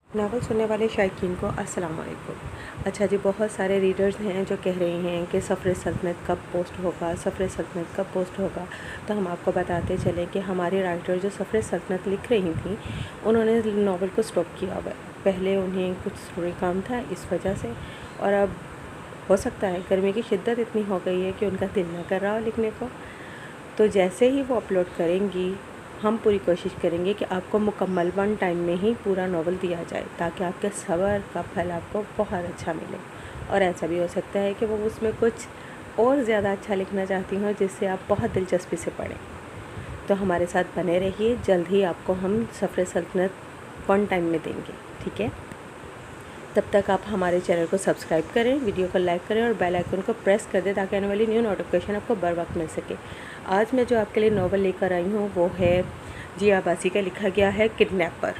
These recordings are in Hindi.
नावल सुनने वाले शायकीन को अस्सलाम वालेकुम। अच्छा जी, बहुत सारे रीडर्स हैं जो कह रहे हैं कि सफ़र सल्तनत कब पोस्ट होगा, सफ़र सल्तनत कब पोस्ट होगा। तो हम आपको बताते चलें कि हमारी राइटर जो सफ़र सल्तनत लिख रही थी, उन्होंने नावल को स्टॉप किया हुआ है। पहले उन्हें कुछ ज़रूरी काम था इस वजह से, और अब हो सकता है गर्मी की शिद्दत इतनी हो गई है कि उनका दिल न कर रहा हो लिखने को। तो जैसे ही वो अपलोड करेंगी, हम पूरी कोशिश करेंगे कि आपको मुकम्मल 1 टाइम में ही पूरा नावल दिया जाए, ताकि आपके सब्र का फल आपको बहुत अच्छा मिले। और ऐसा भी हो सकता है कि वो उसमें कुछ और ज़्यादा अच्छा लिखना चाहती हों, जिससे आप बहुत दिलचस्पी से पढ़ें। तो हमारे साथ बने रहिए, जल्द ही आपको हम सफ़र सल्तनत 1 टाइम में देंगे, ठीक है। तब तक आप हमारे चैनल को सब्सक्राइब करें, वीडियो को लाइक करें और बेल आइकन को प्रेस कर दें, ताकि आने वाली न्यू नोटिफिकेशन आपको बर वक्त मिल सके। आज मैं जो आपके लिए नावल लेकर आई हूँ वो है जिया अब्बासी का लिखा गया है किडनैपर।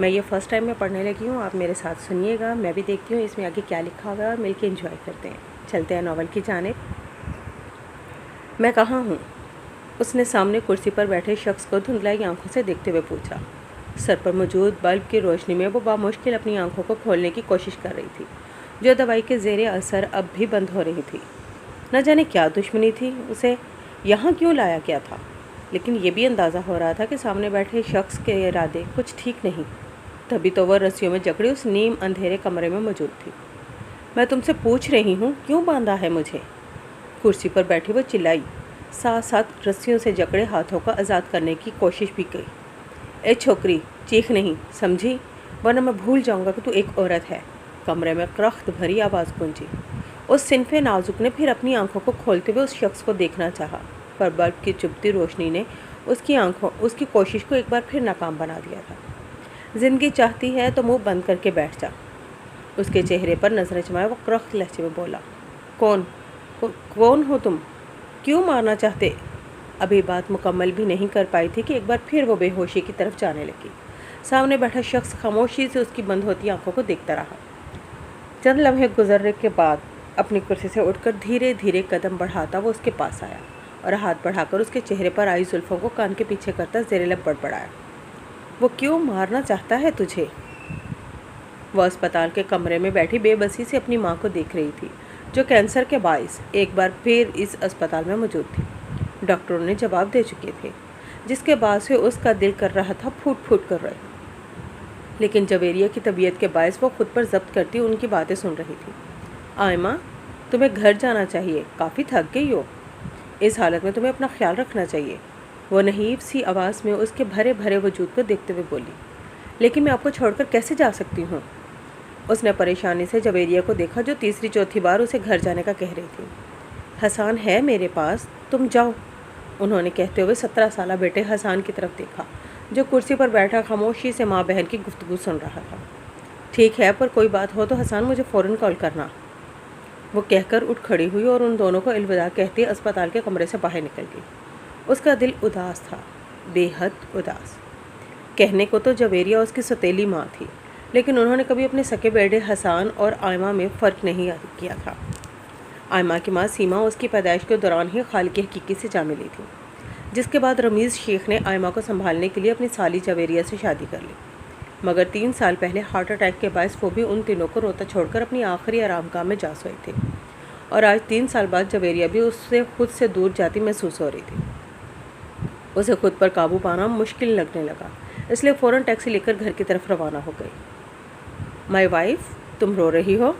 मैं ये फ़र्स्ट टाइम में पढ़ने लगी हूँ, आप मेरे साथ सुनिएगा, मैं भी देखती हूँ इसमें आगे क्या लिखा हुआ है और मिलके एंजॉय करते हैं। चलते हैं नावल की जानिब। मैं कहाँ हूँ? उसने सामने कुर्सी पर बैठे शख्स को धुंधलाई आंखों से देखते हुए पूछा। सर पर मौजूद बल्ब की रोशनी में वो बामुश्किल अपनी आंखों को खोलने की कोशिश कर रही थी, जो दवाई के ज़ेरे असर अब भी बंद हो रही थी। न जाने क्या दुश्मनी थी, उसे यहाँ क्यों लाया गया था, लेकिन ये भी अंदाज़ा हो रहा था कि सामने बैठे शख्स के इरादे कुछ ठीक नहीं। तभी तो वह रस्सियों में जकड़ी उस नीम अंधेरे कमरे में मौजूद थी। मैं तुमसे पूछ रही हूँ, क्यों बांधा है मुझे? कुर्सी पर बैठी वो चिल्लाई, साथ साथ रस्सियों से जकड़े हाथों को आज़ाद करने की कोशिश भी की। ए छोकरी, चीख नहीं, समझी, वरना मैं भूल जाऊंगा कि तू एक औरत है। कमरे में क्रख्त भरी आवाज़ गूंजी। उस सिनफे नाजुक ने फिर अपनी आंखों को खोलते हुए उस शख्स को देखना चाहा, पर बल्ब की चुभती रोशनी ने उसकी कोशिश को एक बार फिर नाकाम बना दिया था। ज़िंदगी चाहती है तो मुंह बंद करके बैठ जा। उसके चेहरे पर नजरें जमाए वो क्रख्त लहजे में बोला, कौन हो तुम? क्यों मारना चाहते? अभी बात मुकम्मल भी नहीं कर पाई थी कि एक बार फिर वो बेहोशी की तरफ जाने लगी। सामने बैठा शख्स खामोशी से उसकी बंद होती आंखों को देखता रहा। चंद लम्हे गुजरने के बाद अपनी कुर्सी से उठकर धीरे धीरे कदम बढ़ाता वो उसके पास आया और हाथ बढ़ाकर उसके चेहरे पर आई जुल्फ़ों को कान के पीछे करता ज़ेरे लब बड़बड़ाया। वो क्यों मारना चाहता है तुझे? वह अस्पताल के कमरे में बैठी बेबसी से अपनी माँ को देख रही थी, जो कैंसर के बाइस एक बार फिर इस अस्पताल में मौजूद थी। डॉक्टरों ने जवाब दे चुके थे, जिसके बाद से उसका दिल कर रहा था फूट फूट कर रहे। लेकिन जवेरिया की तबीयत के बायस वो खुद पर जब्त करती उनकी बातें सुन रही थी। आयमा, तुम्हें घर जाना चाहिए, काफ़ी थक गई हो। इस हालत में तुम्हें अपना ख्याल रखना चाहिए। वो नहीब सी आवाज़ में उसके भरे भरे वजूद को देखते हुए बोली। लेकिन मैं आपको छोड़कर कैसे जा सकती हूँ? उसने परेशानी से जवेरिया को देखा, जो तीसरी चौथी बार उसे घर जाने का कह रही थी। हसान है मेरे पास, तुम जाओ, उन्होंने कहते हुए 17 साला बेटे हसान की तरफ देखा, जो कुर्सी पर बैठा खामोशी से माँ बहन की गुफ्तगू सुन रहा था। ठीक है, पर कोई बात हो तो हसान मुझे फ़ौरन कॉल करना। वो कहकर उठ खड़ी हुई और उन दोनों को अलविदा कहती अस्पताल के कमरे से बाहर निकल गई। उसका दिल उदास था, बेहद उदास। कहने को तो जवेरिया उसकी सौतेली माँ थी, लेकिन उन्होंने कभी अपने सके बेटे हसान और आयमा में फ़र्क नहीं किया था। आयमा की माँ सीमा उसकी पैदाइश के दौरान ही खालिक हकीकी से जा मिली थी, जिसके बाद रमीज़ शेख ने आयमा को संभालने के लिए अपनी साली जवेरिया से शादी कर ली। मगर 3 साल पहले हार्ट अटैक के बायस वो भी उन तीनों को रोता छोड़कर अपनी आखिरी आरामगाह में जा सोए थे, और आज 3 साल बाद जवेरिया भी उससे खुद से दूर जाती महसूस हो रही थी। उसे खुद पर काबू पाना मुश्किल लगने लगा, इसलिए फ़ौरन टैक्सी लेकर घर की तरफ रवाना हो गई। माय वाइफ, तुम रो रही हो?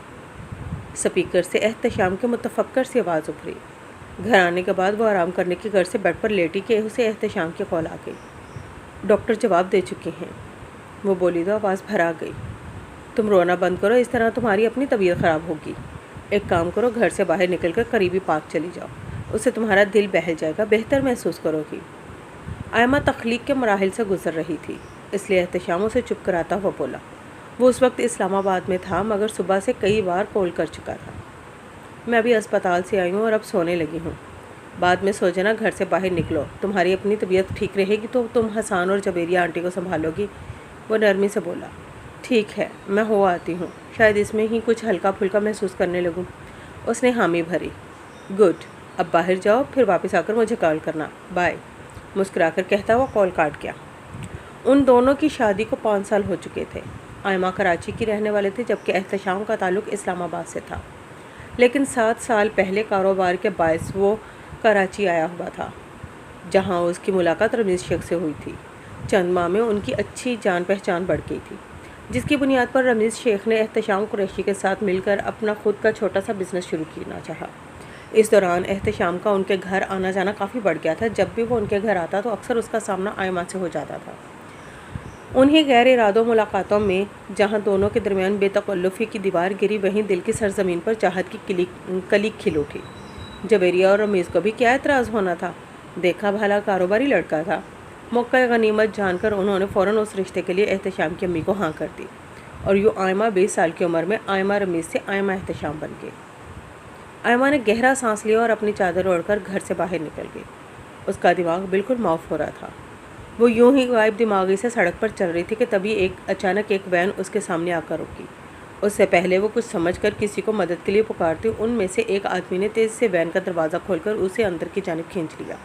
स्पीकर से एहतशाम के मुतफक्कर सी आवाज़ उभरी। घर आने के बाद वो आराम करने की घर से बेड पर लेटी कि उसे एहतशाम की कॉल आ गई। डॉक्टर जवाब दे चुके हैं, वो बोली तो आवाज़ भर आ गई। तुम रोना बंद करो, इस तरह तुम्हारी अपनी तबीयत ख़राब होगी। एक काम करो, घर से बाहर निकलकर करीबी पार्क चली जाओ, उससे तुम्हारा दिल बहल जाएगा, बेहतर महसूस करोगी। आयमा तख्लीक के मराहिल से गुजर रही थी, इसलिए एहतशाम उसे चुप कराता हुआ बोला। वो उस वक्त इस्लामाबाद में था, मगर सुबह से कई बार कॉल कर चुका था। मैं अभी अस्पताल से आई हूँ और अब सोने लगी हूँ। बाद में सो जाना, घर से बाहर निकलो, तुम्हारी अपनी तबीयत ठीक रहेगी तो तुम हसान और जवेरिया आंटी को संभालोगी। वो नरमी से बोला। ठीक है, मैं हो आती हूँ, शायद इसमें ही कुछ हल्का फुल्का महसूस करने लगूँ। उसने हामी भरी। गुड, अब बाहर जाओ, फिर वापस आकर मुझे कॉल करना, बाय, मुस्कुराकर कहता हुआ कॉल काट गया। उन दोनों की शादी को 5 साल हो चुके थे। आयमा कराची की रहने वाले थे, जबकि एहतशाम का ताल्लुक़ इस्लामाबाद से था। लेकिन 7 साल पहले कारोबार के बायस वो कराची आया हुआ था, जहाँ उसकी मुलाकात रमीज़ शेख से हुई थी। चंद माह में उनकी अच्छी जान पहचान बढ़ गई थी, जिसकी बुनियाद पर रमीज़ शेख ने एहतशाम कुरैशी के साथ मिलकर अपना खुद का छोटा सा बिज़नेस शुरू करना चाहा। इस दौरान एहतशाम का उनके घर आना जाना काफ़ी बढ़ गया था। जब भी वो उनके घर आता तो अक्सर उसका सामना आयमा से हो जाता था। उन्हीं गैर इरादों मुलाकातों में जहाँ दोनों के दरमियान बेतकल्लुफ़ी की दीवार गिरी, वहीं दिल की सरजमीन पर चाहत की कली खिल उठी। जवेरिया और रमीज़ को भी क्या एतराज़ होना था, देखा भला कारोबारी लड़का था। मौका गनीमत जानकर उन्होंने फ़ौरन उस रिश्ते के लिए एहतशाम की अम्मी को हाँ कर दी, और यूँ आयमा 20 साल की उम्र में आयमा रमीज़ से आयमा एहतशाम बन गई। आयमा ने गहरा सांस लिया और अपनी चादर ओढ़कर घर से बाहर निकल गई। उसका दिमाग बिल्कुल माफ हो रहा था। वो यूं ही गायब दिमागी से सड़क पर चल रही थी कि तभी अचानक एक वैन उसके सामने आकर रुकी। उससे पहले वो कुछ समझकर किसी को मदद के लिए पुकारती, उनमें से एक आदमी ने तेज़ से वैन का दरवाज़ा खोलकर उसे अंदर की जानिब खींच लिया।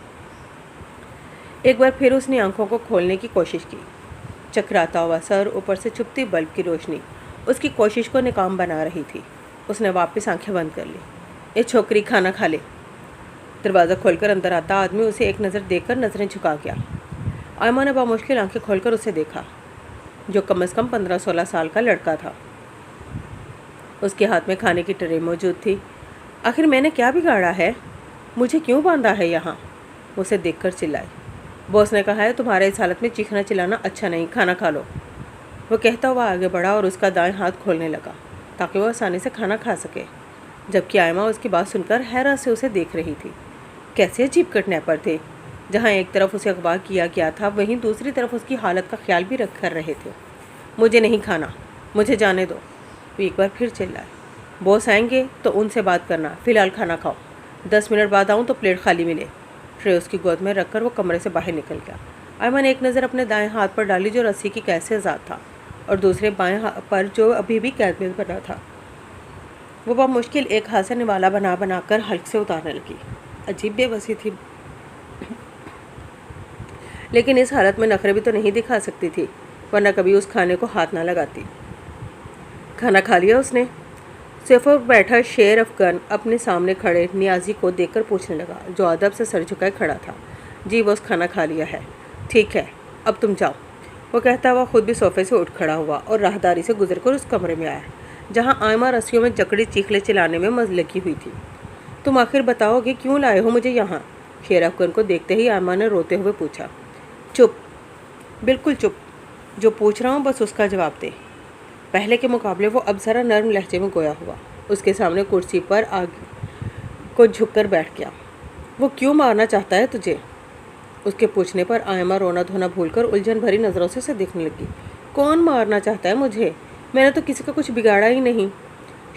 एक बार फिर उसने आंखों को खोलने की कोशिश की। चकराता हुआ सर, ऊपर से छुपती बल्ब की रोशनी उसकी कोशिश को नाकाम बना रही थी। उसने वापस आंखें बंद कर ली। ये छोकरी खाना खा ले। दरवाज़ा खोलकर अंदर आता आदमी उसे एक नज़र देखकर नज़रें झुका गया। आयमा ने बामुश्किल आंखें खोलकर उसे देखा, जो कम से कम 15-16 साल का लड़का था। उसके हाथ में खाने की ट्रे मौजूद थी। आखिर मैंने क्या बिगाड़ा है, मुझे क्यों बांधा है यहाँ? उसे देखकर चिल्लाई। बॉस ने कहा है तुम्हारे इस हालत में चीखना चिल्लाना अच्छा नहीं, खाना खा लो। वो कहता हुआ आगे बढ़ा और उसका दाएं हाथ खोलने लगा ताकि वह आसानी से खाना खा सके, जबकि आयमा उसकी बात सुनकर हैरत से उसे देख रही थी। कैसे अजीब किडनैपर थे, जहाँ एक तरफ उसे अगवा किया गया था, वहीं दूसरी तरफ उसकी हालत का ख्याल भी रख कर रहे थे। मुझे नहीं खाना, मुझे जाने दो। वो एक बार फिर चिल्लाए। बॉस आएंगे तो उनसे बात करना, फ़िलहाल खाना खाओ। 10 मिनट बाद आऊँ तो प्लेट खाली मिले। ट्रे उसकी गोद में रखकर वो कमरे से बाहर निकल गया। आयमा ने एक नज़र अपने दाएं हाथ पर डाली जो रस्सी की कैद से आज़ाद था, और दूसरे बाएं हाथ पर जो अभी भी कैद में बना था। वो बहुत मुश्किल एक हाथ से निवाला बना कर हल्क से उतारने लगी। अजीब बेबसी थी, लेकिन इस हालत में नखरे भी तो नहीं दिखा सकती थी, वरना कभी उस खाने को हाथ ना लगाती। खाना खा लिया उसने? सोफे पर बैठा शेर अफगान अपने सामने खड़े नियाजी को देखकर पूछने लगा, जो अदब से सर झुकाए खड़ा था। जी बॉस, खाना खा लिया है। ठीक है, अब तुम जाओ। वो कहता हुआ खुद भी सोफे से उठ खड़ा हुआ और राहदारी से गुजरकर उस कमरे में आया जहाँ आयमा रस्सियों में जकड़ी चीखले चिल्लाने में मज लगी हुई थी। तुम आखिर बताओगे क्यों लाए हो मुझे यहाँ? शेर अफगान को देखते ही आयमा ने रोते हुए पूछा। चुप, बिल्कुल चुप। जो पूछ रहा हूँ बस उसका जवाब दे। पहले के मुकाबले वो अब ज़रा नर्म लहजे में गोया हुआ उसके सामने कुर्सी पर आगे को झुककर बैठ गया। वो क्यों मारना चाहता है तुझे? उसके पूछने पर आयमा रोना धोना भूलकर उलझन भरी नज़रों से उसे देखने लगी। कौन मारना चाहता है मुझे? मैंने तो किसी का कुछ बिगाड़ा ही नहीं।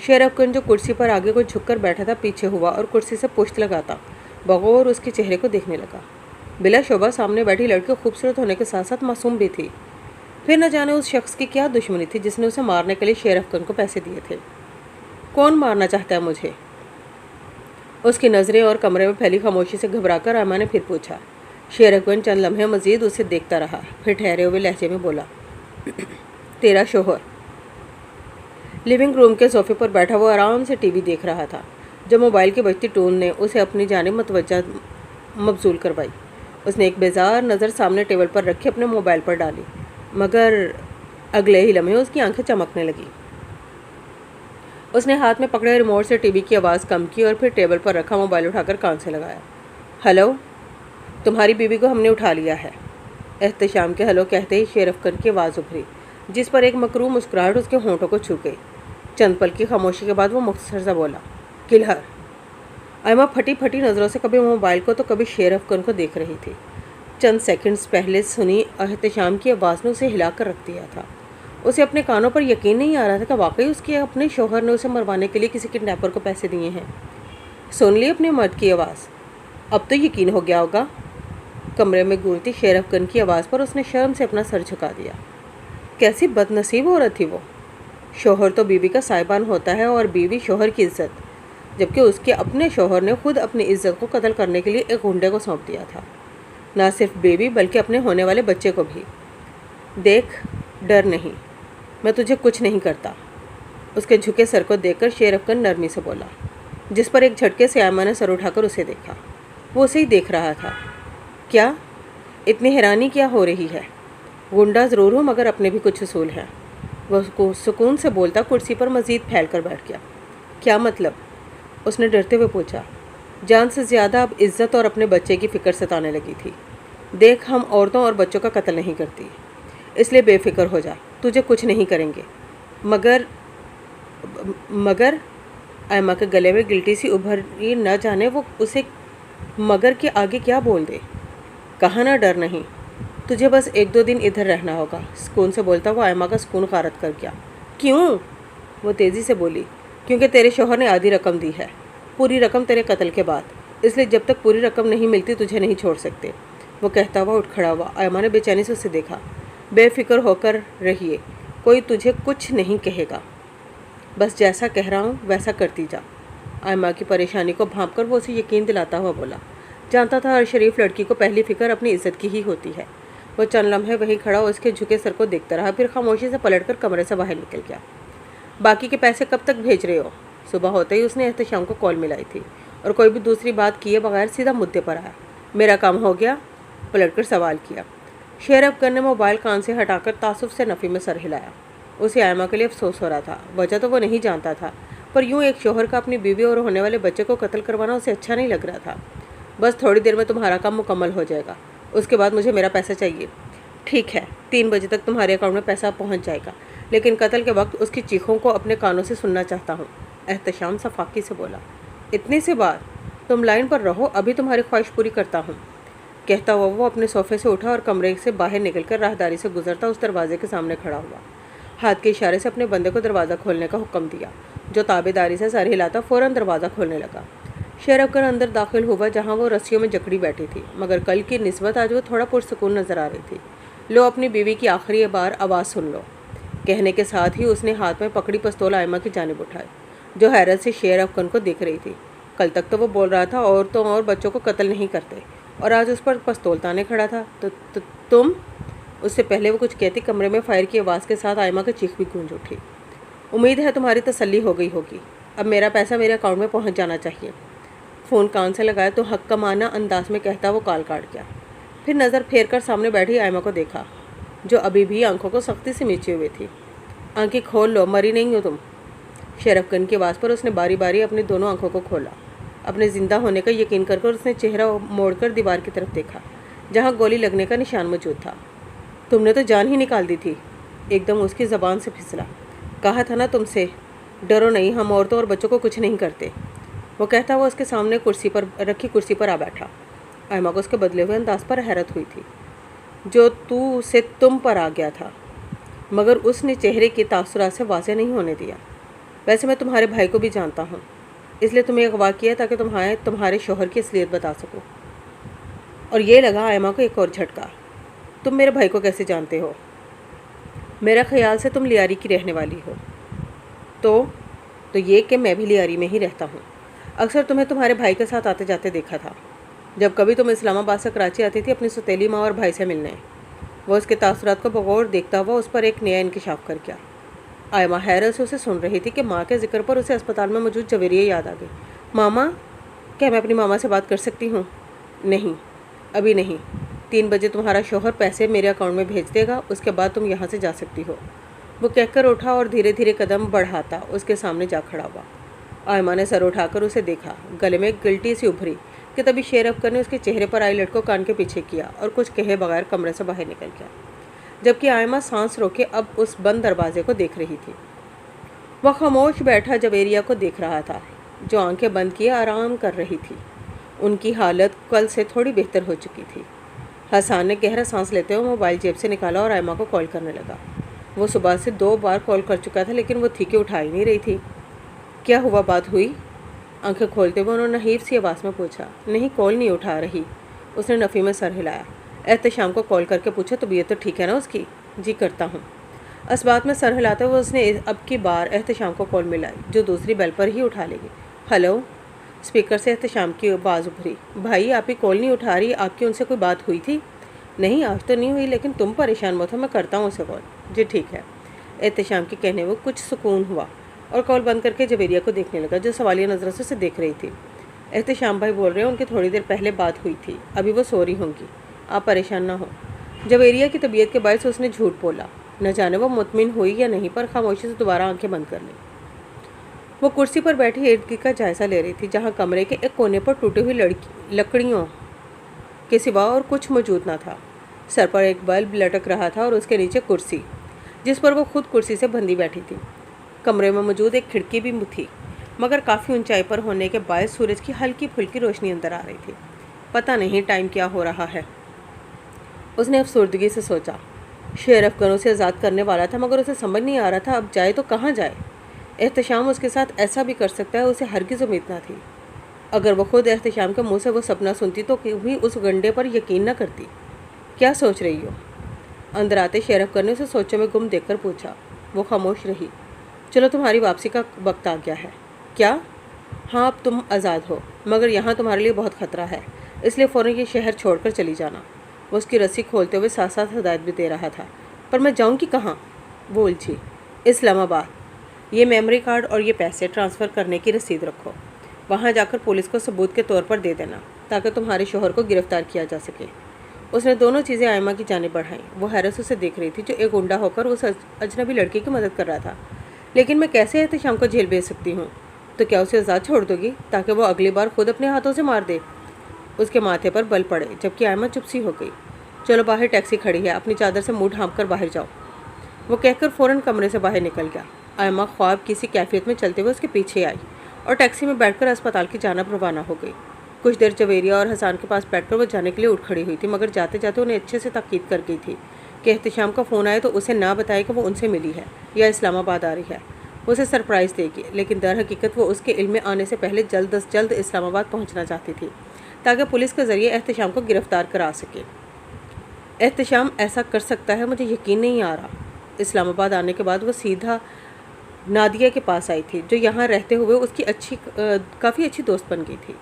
शेर अफगान जो कुर्सी पर आगे को झुककर बैठा था पीछे हुआ और कुर्सी से पुश्त लगाता बगौर उसके चेहरे को देखने लगा। बिला शोभा सामने बैठी लड़की खूबसूरत होने के साथ साथ मासूम भी थी। फिर न जाने उस शख्स की क्या दुश्मनी थी जिसने उसे मारने के लिए शेर अफगान को पैसे दिए थे। कौन मारना चाहता है मुझे? उसकी नज़रें और कमरे में फैली खामोशी से घबराकर आयमा ने फिर पूछा। शेर अफगान चंद लम्हे मजीद उसे देखता रहा, फिर ठहरे हुए लहजे में बोला, तेरा शोहर। लिविंग रूम के सोफे पर बैठा वो आराम से टीवी देख रहा था जब मोबाइल की बजती टोन ने उसे अपनी जानिब मतवज्जा मबजूल करवाई। उसने एक बेजार नज़र सामने टेबल पर रखे अपने मोबाइल पर डाली, मगर अगले ही लम्हे उसकी आंखें चमकने लगी। उसने हाथ में पकड़े रिमोट से टीवी की आवाज़ कम की और फिर टेबल पर रखा मोबाइल उठाकर कान से लगाया। हेलो, तुम्हारी बीवी को हमने उठा लिया है। एहतशाम के हेलो कहते ही शेर अफगान की आवाज़ उभरी, जिस पर एक मकरूह मुस्कुराहट उसके होंठों को छू गई। चंद पल की खामोशी के बाद वो मुख्तसर सा बोला, किलहर। आयमा फटी फटी नज़रों से कभी मोबाइल को तो कभी शेर अफगान को देख रही थी। चंद सेकंड्स पहले सुनी एहतशाम की आवाज़ ने उसे हिला कर रख दिया था। उसे अपने कानों पर यकीन नहीं आ रहा था कि वाकई उसके अपने शौहर ने उसे मरवाने के लिए किसी किडनैपर को पैसे दिए हैं। सुन ली अपने मर्द की आवाज़? अब तो यकीन हो गया होगा। कमरे में गूंजती शेर अफगान की आवाज़ पर उसने शर्म से अपना सर झुका दिया। कैसी बदनसीब औरत थी वो। शौहर तो बीवी का साहिबान होता है और बीवी शौहर की इज्जत, जबकि उसके अपने शौहर ने खुद अपनी इज्जत को कत्ल करने के लिए एक गुंडे को सौंप दिया था। ना सिर्फ बेबी बल्कि अपने होने वाले बच्चे को भी। देख, डर नहीं, मैं तुझे कुछ नहीं करता। उसके झुके सर को देखकर शेर अफकर नरमी से बोला, जिस पर एक झटके से आयमा ने सर उठाकर उसे देखा। वो उसे ही देख रहा था। क्या इतनी हैरानी क्या हो रही है? गुंडा ज़रूर हूँ मगर अपने भी कुछ उसूल हैं। वह सुकून से बोलता कुर्सी पर मज़ीद फैल कर बैठ गया। क्या मतलब? उसने डरते हुए पूछा। जान से ज़्यादा अब इज़्ज़त और अपने बच्चे की फ़िक्र सताने लगी थी। देख, हम औरतों और बच्चों का कत्ल नहीं करती, इसलिए बेफिक्र हो जा, तुझे कुछ नहीं करेंगे। मगर आयमा के गले में गिल्टी सी उभरी, न जाने वो उसे मगर के आगे क्या बोल दे। कहा ना डर नहीं, तुझे बस 1-2 दिन इधर रहना होगा, सुकून से बोलता हुआ आयमा का सुकून गारत कर गया। क्यों? वो तेज़ी से बोली। क्योंकि तेरे शौहर ने आधी रकम दी है, पूरी रकम तेरे कत्ल के बाद, इसलिए जब तक पूरी रकम नहीं मिलती तुझे नहीं छोड़ सकते। वो कहता हुआ उठ खड़ा हुआ। आयमा ने बेचैनी से उसे देखा। बेफिक्र होकर रहिए, कोई तुझे कुछ नहीं कहेगा, बस जैसा कह रहा हूँ वैसा करती जा। आयमा की परेशानी को भांप कर वो उसे यकीन दिलाता हुआ बोला। जानता था हर शरीफ लड़की को पहली फ़िक्र अपनी इज्जत की ही होती है। वो चंद लम्हे वहीं खड़ा उसके झुके सर को देखता रहा, फिर खामोशी से पलटकर कमरे से बाहर निकल गया। बाकी के पैसे कब तक भेज रहे हो? सुबह होते ही उसने एहतशाम को कॉल मिलाई थी और कोई भी दूसरी बात किए बगैर सीधा मुद्दे पर आया। मेरा काम हो गया? पलटकर सवाल किया। शेर अफगर ने मोबाइल कान से हटाकर तासुफ से नफ़ी में सर हिलाया। उसे आयमा के लिए अफसोस हो रहा था। वजह तो वो नहीं जानता था, पर यूँ एक शोहर का अपनी बीवी और होने वाले बच्चे को कत्ल करवाना उसे अच्छा नहीं लग रहा था। बस थोड़ी देर में तुम्हारा काम मुकम्मल हो जाएगा, उसके बाद मुझे मेरा पैसा चाहिए। ठीक है, 3 बजे तक तुम्हारे अकाउंट में पैसा पहुंच जाएगा, लेकिन कत्ल के वक्त उसकी चीखों को अपने कानों से सुनना चाहता हूँ, एहतशाम सफाकी से बोला। इतनी सी बात? तुम लाइन पर रहो, अभी तुम्हारी ख्वाहिश पूरी करता हूँ। कहता हुआ वो अपने सोफे से उठा और कमरे से बाहर निकलकर राहदारी से गुजरता उस दरवाजे के सामने खड़ा हुआ। हाथ के इशारे से अपने बंदे को दरवाज़ा खोलने का हुक्म दिया, जो ताबेदारी से सर हिलाता फ़ौरन दरवाज़ा खोलने लगा। शेर अफगर अंदर दाखिल हुआ, जहाँ वो रस्सियों में जकड़ी बैठी थी, मगर कल की निस्बत आज वो थोड़ा पुरसुकून नज़र आ रही थी। लो, अपनी बीवी की आखिरी बार आवाज़ सुन लो, कहने के साथ ही उसने हाथ में पकड़ी पिस्तौल आयमा की जानिब उठाई, जो हैरत से शेर अफगर को देख रही थी। कल तक तो वो बोल रहा था औरतों और बच्चों को कत्ल नहीं करते, और आज उस पर पिस्तौल ताने खड़ा था। तो तुम? उससे पहले वो कुछ कहती, कमरे में फायर की आवाज़ के साथ आयमा की चीख भी गूंज उठी। उम्मीद है तुम्हारी तसल्ली हो गई होगी। अब मेरा पैसा मेरे अकाउंट में पहुंच जाना चाहिए। फ़ोन कान से लगाया तो हक का माना अंदाज में कहता वो कॉल काट गया। फिर नज़र फेर कर सामने बैठी आयमा को देखा, जो अभी भी आंखों को सख्ती से मीचे हुए थी। आंखें खोल लो, मरी नहीं हो तुम। शेर अफगर की आवाज़ पर उसने बारी बारी अपनी दोनों आंखों को खोला। अपने ज़िंदा होने का यकीन कर उसने चेहरा मोड़कर दीवार की तरफ देखा, जहाँ गोली लगने का निशान मौजूद था। तुमने तो जान ही निकाल दी थी, एकदम उसकी ज़बान से फिसला। कहा था ना तुमसे, डरो नहीं, हम औरतों और बच्चों को कुछ नहीं करते। वो कहता हुआ उसके सामने रखी कुर्सी पर आ बैठा। आयमा को उसके बदले हुए अंदाज पर हैरत हुई थी, जो तू से तुम पर आ गया था, मगर उसने चेहरे की तासुरात से वाज़ेह नहीं होने दिया। वैसे मैं तुम्हारे भाई को भी जानता हूँ, इसलिए तुम्हें अगवा किया ताकि तुम्हारे शौहर की असलियत बता सकूँ। और ये लगा आयमा को एक और झटका। तुम मेरे भाई को कैसे जानते हो? मेरा ख्याल से तुम लियारी की रहने वाली हो। तो ये कि मैं भी लियारी में ही रहता हूँ। अक्सर तुम्हें तुम्हारे भाई के साथ आते जाते देखा था, जब कभी तुम इस्लामाबाद से कराची आती थी अपनी सौतेली माँ और भाई से मिलने। वो उसके तासुरात को बगौर देखता हुआ उस पर एक नया इंकिशाफ कर गया। आयमा हैरत से उसे सुन रही थी कि माँ के जिक्र पर उसे अस्पताल में मौजूद जवेरिया याद आ गई। मामा? क्या मैं अपनी मामा से बात कर सकती हूँ? नहीं, अभी नहीं। 3 बजे तुम्हारा शौहर पैसे मेरे अकाउंट में भेज देगा, उसके बाद तुम यहाँ से जा सकती हो। वो कहकर उठा और धीरे धीरे कदम बढ़ाता उसके सामने जा खड़ा हुआ। आयमा ने सर उठाकर उसे देखा। गले में गिल्टी सी उभरी कि तभी शेर अफगर ने उसके चेहरे पर आई लट को कान के पीछे किया और कुछ कहे बगैर कमरे से बाहर निकल गया, जबकि आयमा सांस रोके अब उस बंद दरवाजे को देख रही थी। वह खामोश बैठा जवेरिया को देख रहा था, जो आंखें बंद किए आराम कर रही थी। उनकी हालत कल से थोड़ी बेहतर हो चुकी थी। हसन ने गहरा सांस लेते हुए मोबाइल जेब से निकाला और आयमा को कॉल करने लगा। वो सुबह से 2 बार कॉल कर चुका था, लेकिन वो थी कि उठा ही नहीं रही थी। क्या हुआ, बात हुई? आंखें खोलते हुए उन्होंने नहीफ सी आवाज़ में पूछा। नहीं, कॉल नहीं उठा रही। उसने नफ़ी में सर हिलाया। एहतशाम को कॉल करके पूछा, तबीयत तो ठीक है ना उसकी? जी करता हूँ। इस बात में सर हिलाते हुए उसने अब की बार एहतशाम को कॉल मिलाई, जो दूसरी बेल पर ही उठा लेगी। हेलो। स्पीकर से एहतशाम की आवाज़ उभरी। भाई, आप ही कॉल नहीं उठा रही, आपकी उनसे कोई बात हुई थी? नहीं, आज तो नहीं हुई, लेकिन तुम परेशान मत हो, मैं करता हूँ उसे कॉल। जी ठीक है। एहतशाम के कहने में कुछ सुकून हुआ और कॉल बंद करके जवेरिया को देखने लगा, जो सवालिया नज़रों से उसे देख रही थी। एहतशाम भाई बोल रहे हैं, उनकी थोड़ी देर पहले बात हुई थी, अभी वो सो रही होंगी, आप परेशान ना हो। जवेरिया की तबीयत के बायस उसने झूठ बोला। न जाने वो मुतमिन हुई या नहीं, पर खामोशी से दोबारा आंखें बंद कर ली। वो कुर्सी पर बैठी इर्द गिर्द का जायज़ा ले रही थी, जहाँ कमरे के एक कोने पर टूटी हुई लकड़ियों के सिवा और कुछ मौजूद न था। सर पर एक बल्ब लटक रहा था और उसके नीचे कुर्सी, जिस पर वो खुद कुर्सी से बंधी बैठी थी। कमरे में मौजूद एक खिड़की भी थी, मगर काफ़ी ऊंचाई पर होने के बायस सूरज की हल्की फुल्की रोशनी अंदर आ रही थी। पता नहीं टाइम क्या हो रहा है, उसने अफसुर्दगी से सोचा। शेर अफगानों से आज़ाद करने वाला था, मगर उसे समझ नहीं आ रहा था अब जाए तो कहाँ जाए। एहतशाम उसके साथ ऐसा भी कर सकता है, उसे हरगिज़ उम्मीद न थी। अगर वो खुद एहतशाम के मुंह से वो सपना सुनती तो भी उस गंडे पर यकीन न करती। क्या सोच रही हो? अंदर आते शेर अफगान ने उसे सोचों में गुम देखकर पूछा। वो खामोश रही। चलो, तुम्हारी वापसी का वक्त आ गया है। क्या? हाँ, अब तुम आज़ाद हो, मगर यहाँ तुम्हारे लिए बहुत ख़तरा है, इसलिए फ़ौरन ये शहर छोड़कर चली जाना। वो उसकी रस्सी खोलते हुए साथ साथ हदायत भी दे रहा था। पर मैं जाऊँगी कहाँ? वो उलझी। इस्लामाबाद। ये मेमोरी कार्ड और ये पैसे ट्रांसफ़र करने की रसीद रखो। वहाँ जाकर पुलिस को सबूत के तौर पर दे देना, ताकि तुम्हारे शोहर को गिरफ्तार किया जा सके। उसने दोनों चीज़ें आयमा की जानिब बढ़ाईं। वो हैरत से उसे देख रही थी, जो एक गुंडा होकर उस अजनबी लड़की की मदद कर रहा था। लेकिन मैं कैसे एहतशाम को जेल भेज सकती हूँ? तो क्या उसे आज़ाद छोड़ दोगी, ताकि वो अगली बार खुद अपने हाथों से मार दे? उसके माथे पर बल पड़े, जबकि आयमा चुप सी हो गई। चलो, बाहर टैक्सी खड़ी है, अपनी चादर से मुँह ढाँप कर बाहर जाओ। वो कहकर फ़ौरन कमरे से बाहर निकल गया। आयमा ख्वाब किसी कैफियत में चलते हुए उसके पीछे आई और टैक्सी में बैठकर अस्पताल की जानिब रवाना हो गई। कुछ देर जवेरिया और हसन के पास बैठकर वो जाने के लिए उठ खड़ी हुई थी, मगर जाते जाते उन्हें अच्छे से ताकीद कर गई थी कि एहतशाम का फ़ोन आए तो उसे ना बताए कि वो उनसे मिली है या इस्लामाबाद आ रही है। वो उसे सरप्राइज़ देगी, लेकिन दर हकीकत वो उसके इल्म में आने से पहले जल्द अज जल्द इस्लामाबाद पहुँचना चाहती थी, ताकि पुलिस के ज़रिए एहतशाम को गिरफ़्तार करा सके। एहतशाम ऐसा कर सकता है, मुझे यकीन नहीं आ रहा। इस्लामाबाद आने के बाद वो सीधा नादिया के पास आई थी, जो यहाँ रहते हुए उसकी काफ़ी अच्छी दोस्त बन गई थी।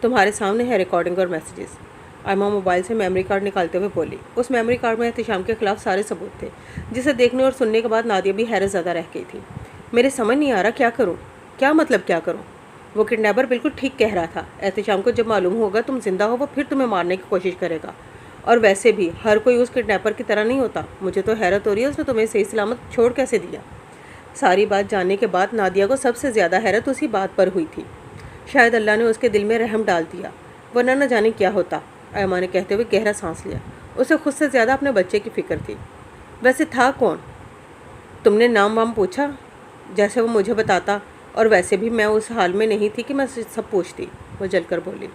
तुम्हारे सामने है रिकॉर्डिंग और मैसेजेस। आयमा मोबाइल से मेमोरी कार्ड निकालते हुए बोली। उस मेमोरी कार्ड में एहतशाम के खिलाफ सारे सबूत थे, जिसे देखने और सुनने के बाद नादिया भी हैरत ज़्यादा रह गई थी। मेरे समझ नहीं आ रहा, क्या करूँ? क्या मतलब क्या करूँ? वो किडनैपर बिल्कुल ठीक कह रहा था। एहतशाम को जब मालूम होगा तुम जिंदा हो, वो फिर तुम्हें मारने की कोशिश करेगा। और वैसे भी हर कोई उस किडनैपर की तरह नहीं होता। मुझे तो हैरत हो रही है, उसने तुम्हें सही सलामत छोड़ कैसे दिया? सारी बात जानने के बाद नादिया को सबसे ज़्यादा हैरत उसी बात पर हुई थी। शायद अल्लाह ने उसके दिल में रहम डाल दिया, वरना न जाने क्या होता। आयमा ने कहते हुए गहरा सांस लिया। उसे खुद से ज़्यादा अपने बच्चे की फ़िक्र थी। वैसे था कौन? तुमने नाम वाम पूछा? जैसे वो मुझे बताता, और वैसे भी मैं उस हाल में नहीं थी कि मैं सब पूछती। वो जलकर बोली।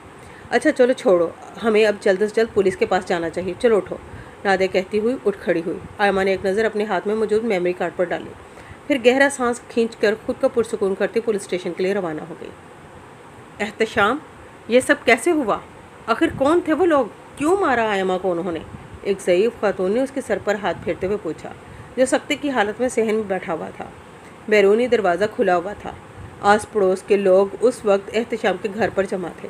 अच्छा चलो छोड़ो, हमें अब जल्द से जल्द पुलिस के पास जाना चाहिए। चलो उठो। नादिया कहती हुई उठ खड़ी हुई। आयमा ने एक नज़र अपने हाथ में मौजूद मेमोरी कार्ड पर डाली, फिर गहरा सांस खींचकर खुद का पुरसुकून करती पुलिस स्टेशन के लिए रवाना हो गई। एहतशाम, ये सब कैसे हुआ? आखिर कौन थे वो लोग? क्यों मारा आयमा को उन्होंने? एक ज़ईफ़ खातून ने उसके सर पर हाथ फेरते हुए पूछा, जो सख्ती की हालत में सहन में बैठा हुआ था। बैरूनी दरवाज़ा खुला हुआ था। आस पड़ोस के लोग उस वक्त एहतशाम के घर पर जमा थे।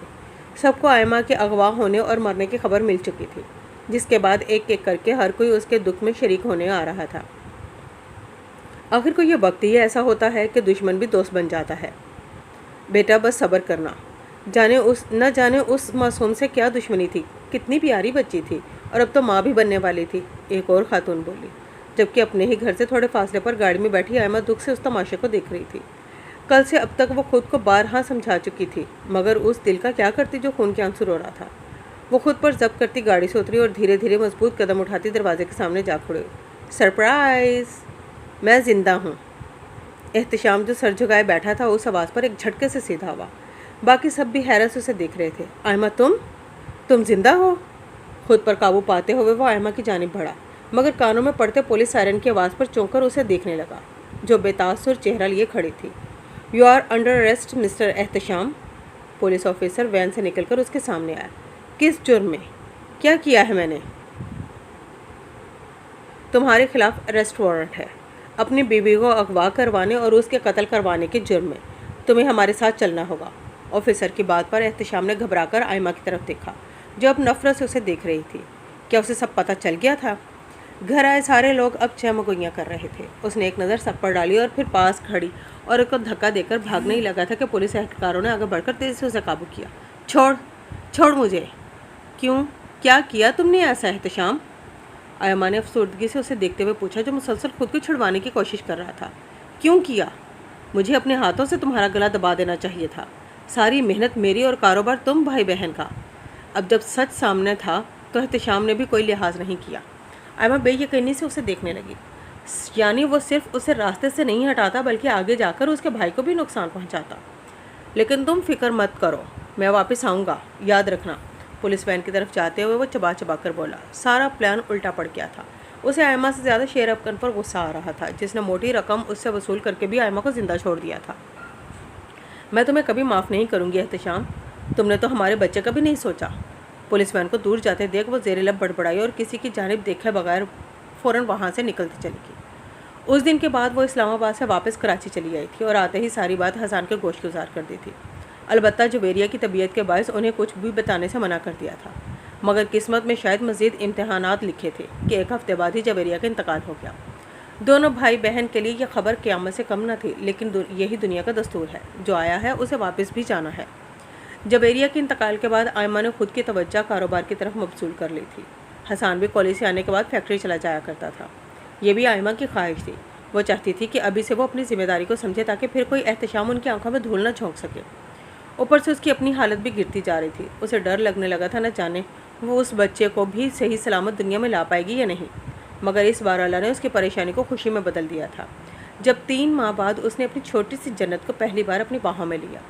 सबको आयमा के अगवा होने और मरने की खबर मिल चुकी थी, जिसके बाद एक एक करके हर कोई उसके दुख में शरीक होने आ रहा था। आखिर को ये वक्त ही ऐसा होता है कि दुश्मन भी दोस्त बन जाता है। बेटा बस सब्र करना। न जाने उस मासूम से क्या दुश्मनी थी, कितनी प्यारी बच्ची थी, और अब तो माँ भी बनने वाली थी, एक और खातून बोली, जबकि अपने ही घर से थोड़े फासले पर गाड़ी में बैठी आयमा दुख से उस तमाशे को देख रही थी। कल से अब तक वो खुद को बारहा समझा चुकी थी, मगर उस दिल का क्या करती जो खून के आंसू रो रहा था। वो खुद पर जब्त करती गाड़ी से उतरी और धीरे धीरे मजबूत कदम उठाती दरवाजे के सामने जा खड़ी। सरप्राइज़, मैं ज़िंदा हूँ। एहतशाम जो सर झुकाए बैठा था, उस आवाज़ पर एक झटके से सीधा हुआ। बाकी सब भी हैरत से उसे देख रहे थे। आयमा, तुम जिंदा हो? खुद पर काबू पाते हुए वो आयमा की जानिब बढ़ा, मगर कानों में पड़ते पुलिस सायरन की आवाज़ पर चौंक कर उसे देखने लगा, जो बेतासुर चेहरा लिए खड़ी थी। You are under arrest mister Ehtesham. Police officer van से निकलकर उसके सामने आया। किस जुर्म में? क्या किया है मैंने? तुम्हारे खिलाफ अरेस्ट वारंट है, अपनी बीवी को अगवा करवाने और उसके कत्ल करवाने के जुर्म में। तुम्हें हमारे साथ चलना होगा। ऑफिसर की बात पर एहतशाम ने घबराकर आयमा की तरफ देखा, जो अब नफरत से उसे देख रही थी। क्या उसे सब पता चल गया था? घर आए सारे लोग अब चहमगोइयाँ कर रहे थे। उसने एक नज़र सब पर डाली और फिर पास खड़ी और उसको धक्का देकर भागने ही लगा था कि पुलिस एहलकारों ने आगे बढ़कर तेजी से उसे काबू किया। छोड़ छोड़ मुझे। क्यों, क्या किया तुमने ऐसा एहतशाम? आयमा ने अफसुर्दगी से उसे देखते हुए पूछा, जो मुसलसल खुद को छुड़वाने की कोशिश कर रहा था। क्यों किया? मुझे अपने हाथों से तुम्हारा गला दबा देना चाहिए था। सारी मेहनत मेरी और कारोबार तुम भाई बहन का। अब जब सच सामने था तो एहतशाम ने भी कोई लिहाज नहीं किया। आयमा बेयकीनी से उसे देखने लगी। यानी वो सिर्फ उसे रास्ते से नहीं हटाता बल्कि आगे जाकर उसके भाई को भी नुकसान पहुंचाता। लेकिन तुम फिक्र मत करो, मैं वापस आऊँगा, याद रखना। पुलिस वैन की तरफ जाते हुए वो चबा चबा कर बोला। सारा प्लान उल्टा पड़ गया था। उसे आयमा से ज़्यादा शेर अफकन पर गुस्सा आ रहा था, जिसने मोटी रकम उससे वसूल करके भी आयमा को जिंदा छोड़ दिया था। मैं तुम्हें कभी माफ़ नहीं करूँगी एहतशाम, तुमने तो हमारे बच्चे का भी नहीं सोचा। पुलिस वैन को दूर जाते देख वो ज़ेरे लब बड़बड़ाई और किसी की जानिब देखे बगैर फ़ौरन वहाँ से निकलती चली गई। उस दिन के बाद वो इस्लामाबाद से वापस कराची चली आई थी और आते ही सारी बात हसन के गोश गुजार कर दी थी। अलबत्ता जुवेरिया की तबीयत के बायस उन्हें कुछ भी बताने से मना कर दिया था, मगर किस्मत में शायद मज़ीद इम्तहानात लिखे थे कि एक हफ्ते बाद ही जुवेरिया का इंतकाल हो गया। दोनों भाई बहन के लिए यह खबर क़यामत से कम न थी, लेकिन यही दुनिया का दस्तूर है, जो आया है उसे वापस भी जाना है। जुवेरिया के इंतकाल के बाद आयमा ने खुद की तवज्जो कारोबार की तरफ मबसूल कर ली थी। हसन भी कॉलेज से आने के बाद फैक्ट्री चला जाया करता था। ये भी आयमा की ख्वाहिश थी। वो चाहती थी कि अभी से वो अपनी जिम्मेदारी को समझे ताकि फिर कोई एहतशाम उनकी आंखों में धूल न झोंक सके। ऊपर से उसकी अपनी हालत भी गिरती जा रही थी। उसे डर लगने लगा था, न जाने वो उस बच्चे को भी सही सलामत दुनिया में ला पाएगी या नहीं। मगर इस बार अल्लाह ने उसकी परेशानी को खुशी में बदल दिया था, जब 3 माह बाद उसने अपनी छोटी सी जन्नत को पहली बार अपनी बाहों में लिया।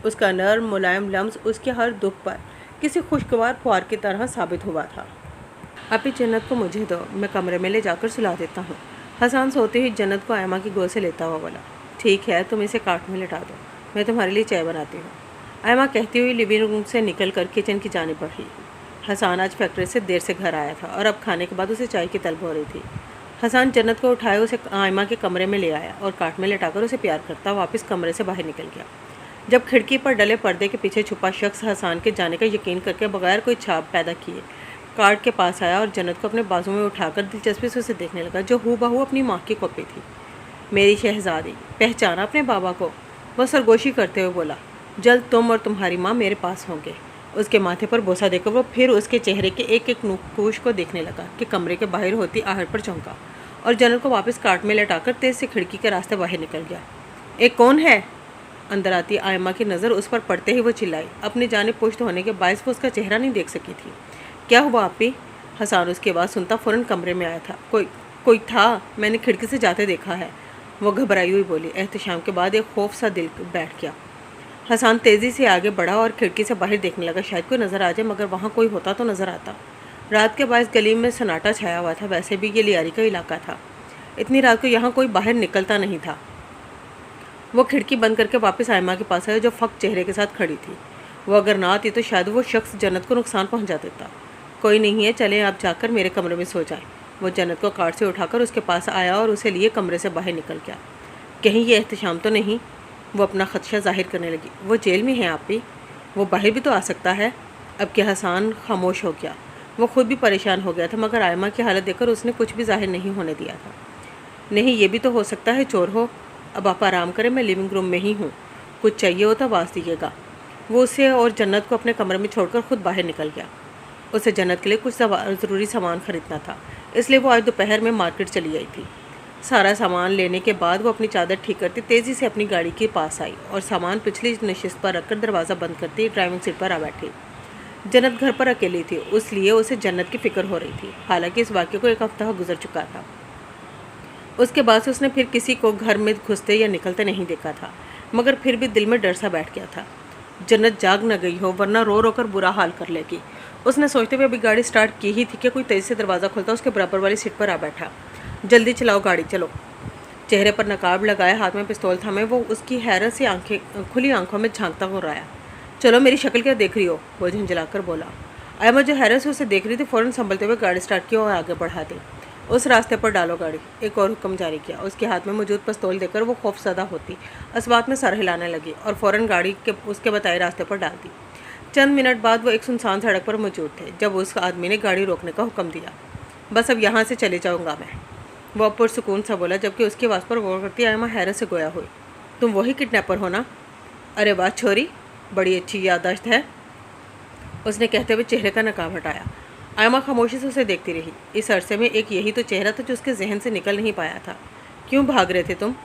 उसका नर्म मुलायम लम्स उसके हर दुख पर किसी खुशगवार फुहार की तरह साबित हुआ था। अपनी जन्नत को मुझे दो, मैं कमरे में ले जाकर सुला देता हूँ। हसन सोते ही जन्नत को आयमा की गोद से लेता हुआ बोला। ठीक है, तुम इसे काट में लिटा दो, मैं तुम्हारे लिए चाय बनाती हूँ। आयमा कहती हुई लिविंग रूम से निकलकर किचन की जानिब बढ़ी। हसन आज फैक्ट्री से देर से घर आया था और अब खाने के बाद उसे चाय की तलब हो रही थी। हसन जन्नत को उठाए उसे आयमा के कमरे में ले आया और काट में लिटाकर उसे प्यार करता वापस कमरे से बाहर निकल गया। जब खिड़की पर डले पर्दे के पीछे छुपा शख्स हसन के जाने का यकीन करके बगैर कोई छाप पैदा किए कार्ड के पास आया और जन्नत को अपने बाजू में उठाकर दिलचस्पी से उसे देखने लगा, जो हूबहू अपनी माँ की कॉपी थी। मेरी शहजादी, पहचाना अपने बाबा को? वह सरगोशी करते हुए बोला। जल्द तुम और तुम्हारी माँ मेरे पास होंगे। उसके माथे पर बोसा देकर वो फिर उसके चेहरे के एक एक नुकूश को देखने लगा कि कमरे के बाहर होती आहट पर चौंका और जन्नत को वापस काट में लटाकर तेज से खिड़की के रास्ते बाहर निकल गया। एक कौन है? अंदर आती आयमा की नज़र उस पर पड़ते ही वो चिल्लाई। अपनी जानिब पुश्त होने के बायस वो उसका चेहरा नहीं देख सकी थी। क्या हुआ आपी? हसन उसकी आवाज़ सुनता फ़ौरन कमरे में आया था। कोई था, मैंने खिड़की से जाते देखा है, वो घबराई हुई बोली। एहतशाम के बाद एक खौफ सा दिल बैठ गया। हसन तेज़ी से आगे बढ़ा और खिड़की से बाहर देखने लगा, शायद कोई नज़र आ जाए, मगर वहाँ कोई होता तो नज़र आता। रात के बायस गली में सन्नाटा छाया हुआ था। वैसे भी ये लियारी का इलाका था, इतनी रात को यहाँ कोई बाहर निकलता नहीं था। वो खिड़की बंद करके वापस आयमा के पास आया, जो फक चेहरे के साथ खड़ी थी। वो अगर ना आती तो शायद वो शख्स जन्नत को नुकसान पहुँचा देता। कोई नहीं है, चलें आप जाकर मेरे कमरे में सो जाएं। वो जन्नत को कार से उठाकर उसके पास आया और उसे लिए कमरे से बाहर निकल गया। कहीं ये एहतशाम तो नहीं? वो अपना खदशा जाहिर करने लगी। वो जेल में है आपी, वो बाहर भी तो आ सकता है। अब क्या? हसन खामोश हो गया। वो खुद भी परेशान हो गया था, मगर आयमा की हालत देखकर उसने कुछ भी जाहिर नहीं होने दिया था। नहीं, ये भी तो हो सकता है चोर हो। अब आप आराम करें, मैं लिविंग रूम में ही हूँ, कुछ चाहिए हो तो आवाज़ दीजिएगा। वो उसे और जन्नत को अपने कमरे में छोड़कर खुद बाहर निकल गया। उसे जन्नत के लिए कुछ ज़रूरी सामान खरीदना था, इसलिए वो आज दोपहर में मार्केट चली आई थी। सारा सामान लेने के बाद वो अपनी चादर ठीक करती तेज़ी से अपनी गाड़ी के पास आई और सामान पिछली नशिस्त पर रखकर दरवाज़ा बंद करती ड्राइविंग सीट पर आ बैठी। जन्नत घर पर अकेली थी, इसलिए उसे जन्नत की फ़िक्र हो रही थी। हालांकि इस वाक़े को एक हफ्ता गुजर चुका था। उसके बाद से उसने फिर किसी को घर में घुसते या निकलते नहीं देखा था, मगर फिर भी दिल में डर सा बैठ गया था। जन्नत जाग न गई हो, वरना रो रो कर बुरा हाल कर लेगी। उसने सोचते हुए अभी गाड़ी स्टार्ट की ही थी कि कोई तेज़ी से दरवाज़ा खुलता उसके बराबर वाली सीट पर आ बैठा। जल्दी चलाओ गाड़ी, चलो। चेहरे पर नकाब लगाए, हाथ में पिस्तौल थामे, वो उसकी हैरत से खुली आंखों में झांकता हुआ आया। चलो, मेरी शक्ल क्या देख रही हो? वो झंझलाकर बोला। आयमा जो हैरत से उसे देख रही थी फ़ौरन संभलते हुए गाड़ी स्टार्ट की और आगे बढ़ा दी। उस रास्ते पर डालो गाड़ी, एक और हुक्म जारी किया। उसके हाथ में मौजूद पिस्तौल देकर वो खौफज़दा होती इस बात में सर हिलाने लगी और फ़ौरन गाड़ी के उसके बताए रास्ते पर डाल दी। चंद मिनट बाद वो एक सुनसान सड़क पर मौजूद थे, जब उस आदमी ने गाड़ी रोकने का हुक्म दिया। बस अब यहाँ से चले जाऊँगा मैं, वो पुरसुकून सा बोला, जबकि उसकी आवाज़ पर गौर करती आयमा हैरत से गोया हुई। तुम वही किडनैपर हो ना? अरे वाह छोरी, बड़ी अच्छी याददाश्त है, उसने कहते हुए चेहरे का नकाब हटाया। आयमा खामोशी से उसे देखती रही। इस अरसे में एक यही तो चेहरा था जो उसके जहन से निकल नहीं पाया था। क्यों भाग रहे थे तुम?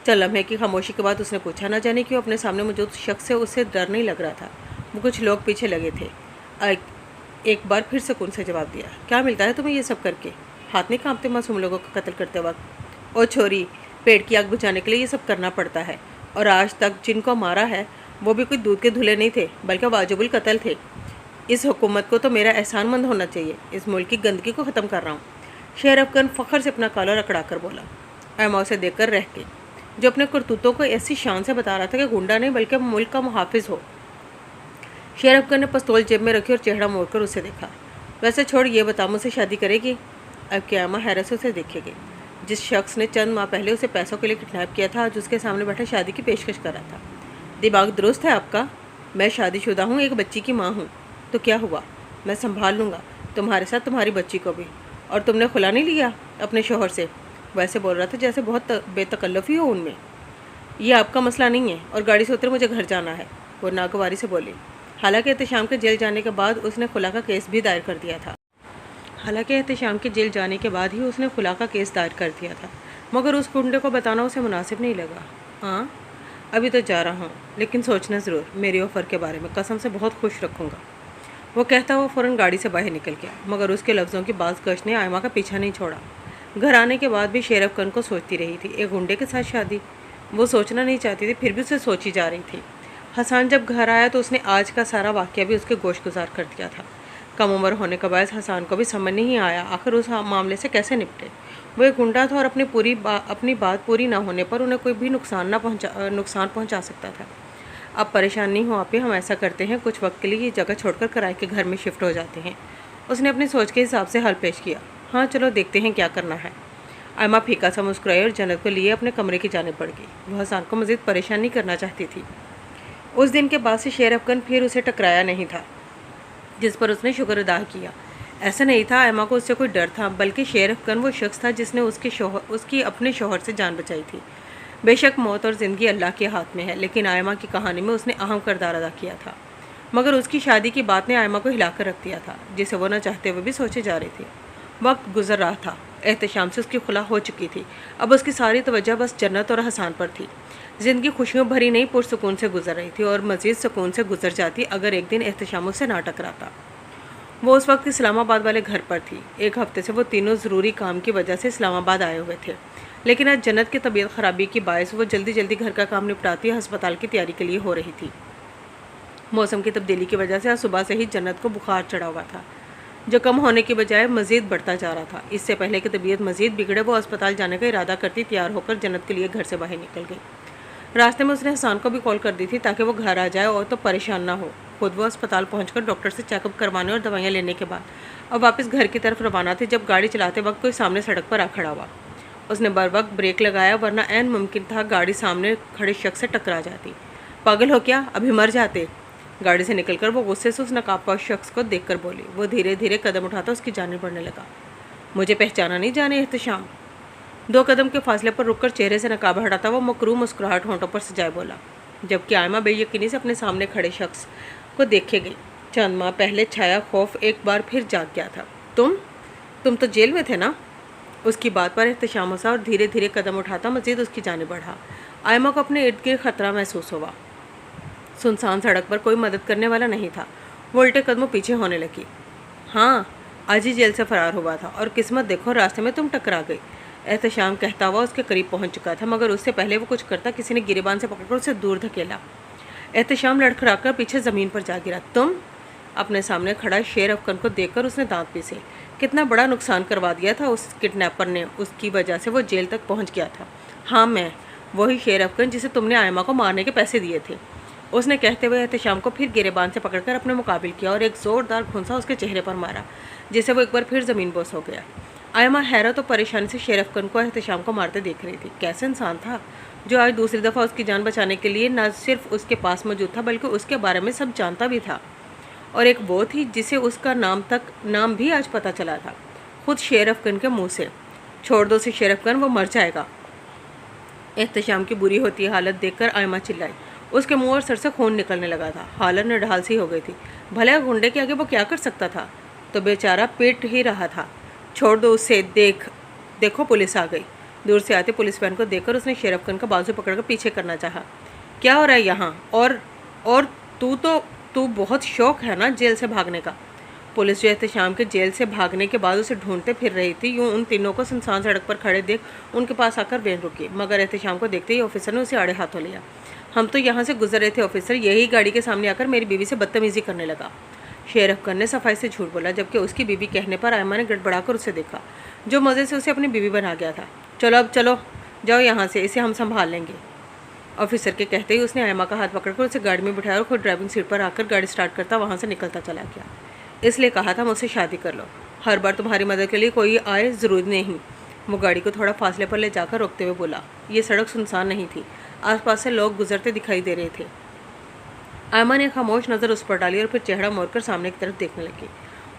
चल लम्हे की खामोशी के बाद उसने पूछा। न जाने क्यों अपने सामने मौजूद शख्स से उससे डर नहीं लग रहा था। वो कुछ लोग पीछे लगे थे। एक बार फिर सुकून से जवाब दिया। क्या मिलता है तुम्हें ये सब करके? हाथ नहीं कांपते मासूम लोगों का कत्ल करते वक्त? ओ छोरी, पेट की आग बुझाने के लिए ये सब करना पड़ता है। और आज तक जिनको मारा है वो भी कोई दूध के धुले नहीं थे, बल्कि वाजिबुल कत्ल थे। इस हुकूमत को तो मेरा एहसानमंद होना चाहिए। इस मुल्क की गंदगी को ख़त्म कर रहा हूँ। शेर अफगन फ़ख्र से अपना कॉलर अकड़ा कर बोला। आयमा उसे देखकर रह गई, जो अपने करतूतों को ऐसी शान से बता रहा था कि गुंडा नहीं बल्कि मुल्क का मुहाफिज हो। शेर अफगन ने पिस्तौल जेब में रखी और चेहरा मोड़कर उसे देखा। वैसे छोड़, ये बता, मुझसे शादी करेगी? अब क्या आयमा हैरत से उसे देखेगी। जिस शख्स ने चंद माह पहले उसे पैसों के लिए किडनैप किया था, आज उसके सामने बैठा शादी की पेशकश कर रहा था। दिमाग दुरुस्त है आपका? मैं शादीशुदा हूँ, एक बच्ची की माँ हूँ। तो क्या हुआ, मैं संभाल लूँगा, तुम्हारे साथ तुम्हारी बच्ची को भी। और तुमने खुला नहीं लिया अपने शोहर से? वैसे बोल रहा था जैसे बहुत बेतकल्लुफ़ी हो उनमें। ये आपका मसला नहीं है, और गाड़ी से उतरे, मुझे घर जाना है, वो नागवारी से बोली। हालांकि एहतशाम के जेल जाने के बाद उसने खुला का केस भी दायर कर दिया था। मगर उस गुंडे को बताना उसे मुनासिब नहीं लगा। हाँ, अभी तो जा रहा हूँ, लेकिन सोचना ज़रूर मेरी ऑफ़र के बारे में, कसम से बहुत खुश रखूँगा। वो कहता हुआ फ़ौरन गाड़ी से बाहर निकल गया। मगर उसके लफ्ज़ों की बाज़गश ने आयमा का पीछा नहीं छोड़ा। घर आने के बाद भी शेर अफगन को सोचती रही थी। एक गुंडे के साथ शादी, वो सोचना नहीं चाहती थी, फिर भी उसे सोची जा रही थी। हसन जब घर आया तो उसने आज का सारा वाक़या भी उसके गोशगुजार कर दिया था। कम उम्र होने के बाद हसन को भी समझ नहीं आया आखिर उस मामले से कैसे निपटे। वो एक गुंडा था और अपनी बात पूरी ना होने पर उन्हें कोई भी नुकसान पहुंचा सकता था। अब परेशान नहीं हो आप ही, हम ऐसा करते हैं, कुछ वक्त के लिए ये जगह छोड़कर किराए के घर में शिफ्ट हो जाते हैं। उसने अपनी सोच के हिसाब से हल पेश किया। हाँ चलो, देखते हैं क्या करना है। आयमा फीका सा मुस्कुराई और जन्नत को लिए अपने कमरे की जाने पड़ गई। वह हसन को मज़ीद परेशान नहीं करना चाहती थी। उस दिन के बाद से शेर अफगन फिर उसे टकराया नहीं था, जिस पर उसने शुक्र अदा किया। ऐसा नहीं था आयमा को उससे कोई डर था, बल्कि शेर अफगन वो शख्स था जिसने उसकी अपने शोहर से जान बचाई थी। बेशक मौत और ज़िंदगी अल्लाह के हाथ में है, लेकिन आयमा की कहानी में उसने अहम किरदार अदा किया था। मगर उसकी शादी की बात ने आयमा को हिलाकर रख दिया था, जिसे वो न चाहते हुए भी सोचे जा रही थी। वक्त गुजर रहा था। एहतशाम से उसकी खुला हो चुकी थी। अब उसकी सारी तवज्जो बस जन्नत और हसन पर थी। ज़िंदगी खुशियों भरी नहीं, पुरसुकून से गुजर रही थी, और मज़ीद सुकून से गुजर जाती अगर एक दिन एहतशाम उससे ना टकराता। वो उस वक्त इस्लामाबाद वाले घर पर थी। एक हफ्ते से वो तीनों ज़रूरी काम की वजह से इस्लामाबाद आए हुए थे, लेकिन आज जन्नत की तबीयत ख़राबी की बायस वो जल्दी जल्दी घर का काम निपटाती अस्पताल की तैयारी के लिए हो रही थी। मौसम की तब्दीली की वजह से आज सुबह से ही जन्नत को बुखार चढ़ा हुआ था, जो कम होने की बजाय मज़ीद बढ़ता जा रहा था। इससे पहले कि तबीयत मज़ीद बिगड़े, वो अस्पताल जाने का इरादा करती तैयार होकर जन्नत के लिए घर से बाहर निकल गई। रास्ते में उसने हसन को भी कॉल कर दी थी ताकि वो घर आ जाए और तो परेशान ना हो। खुद वो अस्पताल पहुंचकर डॉक्टर से चेकअप करवाने और दवाइयाँ लेने के बाद अब वापस घर की तरफ रवाना थी, जब गाड़ी चलाते वक्त कोई सामने सड़क पर आ खड़ा हुआ। उसने बर वक्त ब्रेक लगाया, वरना ऐन मुमकिन था गाड़ी सामने खड़े शख्स से टकरा जाती। पागल हो क्या, अभी मर जाते। गाड़ी से निकलकर वो गुस्से से उस नकाबपोश शख्स को देखकर बोली। वो धीरे धीरे कदम उठाता उसकी जानिब बढ़ने लगा। मुझे पहचाना नहीं जाने एहतशाम? 2 कदम के फासले पर रुककर चेहरे से नकाब हटाता वो मकरू मुस्कुराहट होंठों पर सजाए बोला, जबकि आयमा बेयकीनी से अपने सामने खड़े शख्स को देखे गई। चंद माह पहले छाया खौफ एक बार फिर जाग गया था। तुम तो जेल में थे ना? उसकी बात पर एहतशाम हंसा और धीरे धीरे कदम उठाता मजीद उसकी जाने बढ़ा। आयमा को अपने इर्द गिर्द खतरा महसूस हुआ। सुनसान सड़क पर कोई मदद करने वाला नहीं था। वो उल्टे कदमों पीछे होने लगी। हाँ, आज ही जेल से फरार हुआ था, और किस्मत देखो रास्ते में तुम टकरा गई। एहतशाम कहता हुआ उसके करीब पहुंच चुका था, मगर उससे पहले वो कुछ करता किसी ने गिरेबान से पकड़कर उसे दूर धकेला। एहतशाम लड़खड़ाकर पीछे ज़मीन पर जा गिरा। तुम? अपने सामने खड़ा शेर अफगन को देखकर उसने दांत पीसे। कितना बड़ा नुकसान करवा दिया था उस किडनैपर ने, उसकी वजह से वो जेल तक पहुंच गया था। हाँ, मैं वही शेर अफगन जिसे तुमने आयमा को मारने के पैसे दिए थे, उसने कहते हुए एहतशाम को फिर गिरेबान से पकड़कर अपने मुकाबिल किया और एक ज़ोरदार घुंसा उसके चेहरे पर मारा, जिससे वो एक बार फिर ज़मीन बोस हो गया। आयमा हैरत और परेशानी से शेर अफगन को एहतशाम को मारते देख रही थी। कैसे इंसान था जो आज दूसरी दफ़ा उसकी जान बचाने के लिए न सिर्फ उसके पास मौजूद था, बल्कि उसके बारे में सब जानता भी था। और एक वो थी जिसे उसका नाम भी आज पता चला था। खुद शेर अफगन के मुंह से। छोड़ दो उसे शेर अफगन, वो मर जाएगा। एहतशाम की बुरी होती हालत देखकर आयमा चिल्लाई। उसके मुंह और सर से खून निकलने लगा था। हालत निढाल सी हो गई थी। भले गुंडे के आगे वो क्या कर सकता था, तो बेचारा पीट ही रहा था। छोड़ दो उसे, देखो पुलिस आ गई। दूर से आते पुलिस वैन को देखकर उसने शेर अफगन का बाजू पकड़कर पीछे करना चाहा। क्या हो रहा है यहाँ? और तू बहुत शौक है ना जेल से भागने का। पुलिस जो एहतशाम के जेल से भागने के बाद उसे ढूंढते फिर रही थी, यूं उन तीनों को सुनसान सड़क पर खड़े देख उनके पास आकर वैन रुकी, मगर एहतशाम को देखते ही ऑफिसर ने उसे आड़े हाथों लिया। हम तो यहाँ से गुजर रहे थे ऑफिसर, यही गाड़ी के सामने आकर मेरी बीवी से बदतमीजी करने लगा। शेर अफगन ने सफाई से झूठ बोला, जबकि उसकी बीवी कहने पर आयमा ने गड़बड़ाकर उसे देखा, जो मज़े से उसे अपनी बीवी बना गया था। चलो जाओ यहाँ से, इसे हम संभाल लेंगे। ऑफिसर के कहते ही उसने आयमा का हाथ पकड़कर उसे गाड़ी में बिठाया और खुद ड्राइविंग सीट पर आकर गाड़ी स्टार्ट करता वहाँ से निकलता चला गया। इसलिए कहा था मुझसे शादी कर लो, हर बार तुम्हारी मदद के लिए कोई आए, ज़रूरी नहीं। वो गाड़ी को थोड़ा फासले पर ले जाकर रोकते हुए बोला। ये सड़क सुनसान नहीं थी, आसपास से लोग गुजरते दिखाई दे रहे थे। आयमा ने खामोश नज़र उस पर डाली और फिर चेहरा मोड़कर सामने की तरफ देखने लगी।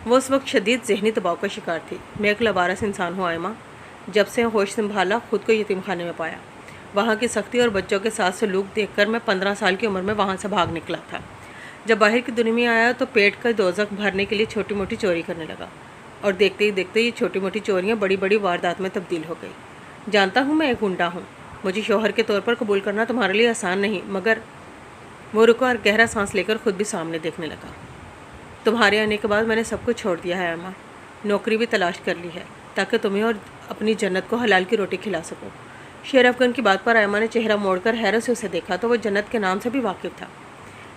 वो उस वक्त शदीद जहनी दबाव का शिकार थी। मैं एक लवारस इंसान हूँ आयमा। जब से होश संभाला खुद को यतीम खाने में पाया। वहाँ की सख्ती और बच्चों के साथ सलूक देखकर मैं 15 साल की उम्र में वहाँ से भाग निकला था। जब बाहर की दुनिया में आया तो पेट का दोज़ख भरने के लिए छोटी मोटी चोरी करने लगा, और देखते ही देखते ये छोटी मोटी चोरियाँ बड़ी बड़ी वारदात में तब्दील हो गई। जानता हूँ मैं एक गुंडा हूँ, मुझे शौहर के तौर पर कबूल करना तुम्हारे लिए आसान नहीं, मगर वो रुका और गहरा सांस लेकर खुद भी सामने देखने लगा। तुम्हारे आने के बाद मैंने सब कुछ छोड़ दिया है आयमा, नौकरी भी तलाश कर ली है, ताकि तुम्हें और अपनी जन्नत को हलाल की रोटी खिला सको। शेर अफगन की बात पर आयमा ने चेहरा मोड़कर हैरत से उसे देखा तो वह जन्नत के नाम से भी वाकिफ़ था।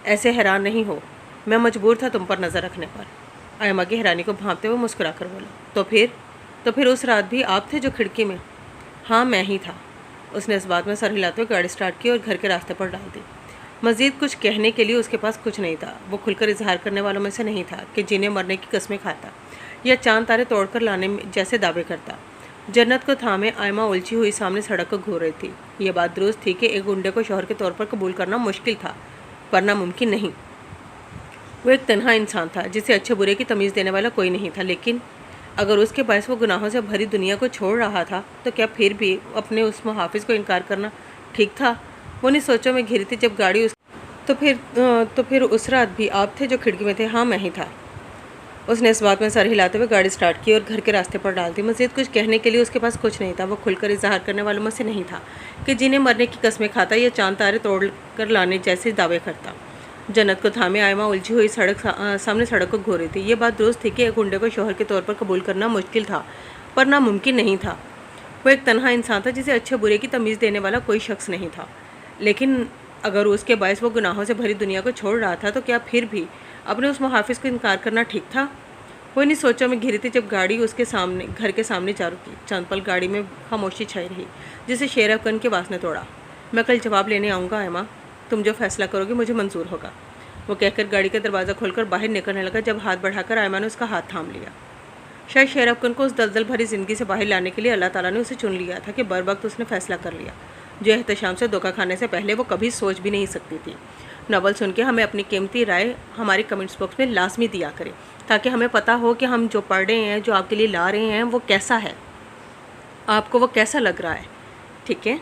ऐसे हैरान नहीं हो, मैं मजबूर था तुम पर नज़र रखने पर। आयमा की हैरानी को भांपते हुए मुस्कुरा कर बोला। तो फिर उस रात भी आप थे जो खिड़की में? हाँ, मैं ही था। उसने इस बात में सर हिलाते हुए गाड़ी स्टार्ट की और घर के रास्ते पर डाल दी। मज़ीद कुछ कहने के लिए उसके पास कुछ नहीं था। वो खुलकर इजहार करने वालों में से नहीं था कि जीने मरने की कस्में खाता या चांद तारे तोड़कर लाने में जैसे दावे करता। जन्नत को थामे आयमा उलझी हुई सामने सड़क को घूर रही थी। ये बात दुरुस्त थी कि एक गुंडे को शौहर के तौर पर कबूल करना मुश्किल था, पर नामुमकिन नहीं। वो एक तन्हा इंसान था जिसे अच्छे बुरे की तमीज़ देने वाला कोई नहीं था, लेकिन अगर उसके बायस वो गुनाहों से भरी दुनिया को छोड़ रहा था तो क्या फिर भी अपने उस मुहाफिज को इनकार करना ठीक था? वो नहीं सोचों में घिरी थी जब गाड़ी तो फिर उस रात भी आप थे जो खिड़की में थे? हाँ, मैं ही था। उसने इस बात में सर हिलाते हुए गाड़ी स्टार्ट की और घर के रास्ते पर डाल दी। मज़ीद कुछ कहने के लिए उसके पास कुछ नहीं था। वो खुलकर इजहार करने वालों में से नहीं था कि जीने मरने की कस्में खाता या चांद तारे तोड़ कर लाने जैसे दावे करता। जन्नत को थामे आयमा उलझी हुई सामने सड़क को घूर रही थी। ये बात दुरुस्त थी कि एक गुंडे को शौहर के तौर पर कबूल करना मुश्किल था, पर नामुमकिन नहीं था। वो एक तन्हा इंसान था जिसे अच्छे बुरे की तमीज़ देने वाला कोई शख्स नहीं था, लेकिन अगर उसके बायस वो गुनाहों से भरी दुनिया को छोड़ रहा था तो क्या फिर भी अपने उस मुहाफिज को इनकार करना ठीक था? वो इन्हीं सोचों में घिरी थी जब गाड़ी उसके सामने घर के सामने जा रुकी। चंद पल गाड़ी में खामोशी छाई रही, जिसे शेर अफगन के वास ने तोड़ा। मैं कल जवाब लेने आऊँगा आयमा, तुम जो फैसला करोगे मुझे मंजूर होगा। वो कहकर गाड़ी का दरवाज़ा खोलकर बाहर निकलने लगा जब हाथ बढ़ाकर आयमा ने उसका हाथ थाम लिया। शायद शेर अफगन को उस दलदल भरी ज़िंदगी से बाहर लाने के लिए अल्लाह ताला ने उसे चुन लिया था कि बर वक्त उसने फैसला कर लिया, जो एहतशाम से धोखा खाने से पहले वो कभी सोच भी नहीं सकती थी। नावल सुन के हमें अपनी कीमती राय हमारे कमेंट्स बॉक्स में लाजमी दिया करें, ताकि हमें पता हो कि हम जो पढ़ रहे हैं, जो आपके लिए ला रहे हैं, वो कैसा है, आपको वो कैसा लग रहा है। ठीक है।